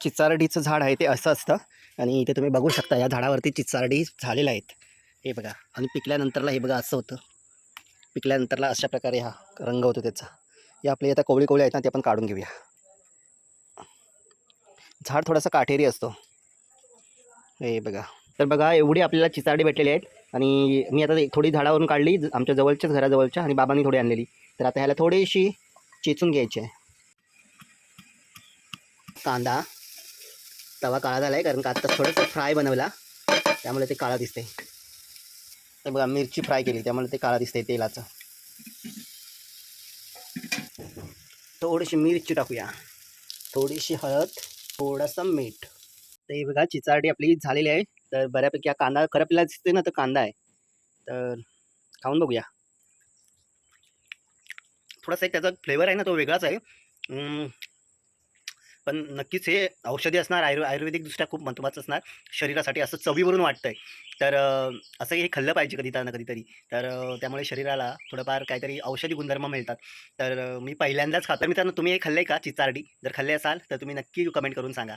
चिचारडीचं झाड आहे ते असं असतं आणि इथे तुम्ही बघू शकता या झाडावरती चिचारडी झालेल्या आहेत. हे बघा आणि पिकल्यानंतरला हे बघा असं होतं. पिकल्यानंतरला अशा प्रकारे हा रंग होतो त्याचा. हे आपले आता कोवळी आहेत ना, ते आपण काढून घेऊया. झाड थोडासा काटेरी असतो. हे बघा. तर बघा एवढी आपल्याला चिचारडी भेटलेली आहेत आणि मी आता थोडी झाडावरून काढली आमच्या जवळच्याच घराजवळच्या आणि बाबांनी थोडी आणलेली. तर आता ह्याला थोडीशी चेचून घ्यायची आहे. कांदा तवा काळा झाला आहे कारण का आता थोडंसं फ्राय बनवला त्यामुळे ते काळा दिसते. हे बघा मिरची फ्राय केली त्यामुळे ते काळा दिसते तेलाचं. थोडीशी मिरची टाकूया, थोडीशी हळद, थोडंसं मीठ. तर हे बघा चिचारडी आपली झालेली आहे. तर बऱ्यापैकी हा कांदा करपलेला दिसतोय ना, तर कांदा आहे. तर खाऊन बघूया. थोडासा एक त्याचा फ्लेवर आहे ना तो वेगळाच आहे. पण नक्कीच हे औषधी असणार, आयुर्वेदिकदृष्ट्या खूप महत्त्वाचं असणार शरीरासाठी असं चवीवरून वाटतंय. तर असं हे खाल्लं पाहिजे कधी ना कधीतरी. तर त्यामुळे शरीराला थोडंफार काहीतरी औषधी गुणधर्म मिळतात. तर मी पहिल्यांदाच खातो. मित्रांनो तुम्ही हे खाल्लंय का चिचारडी? जर खाल्ले असाल तर तुम्ही नक्की कमेंट करून सांगा.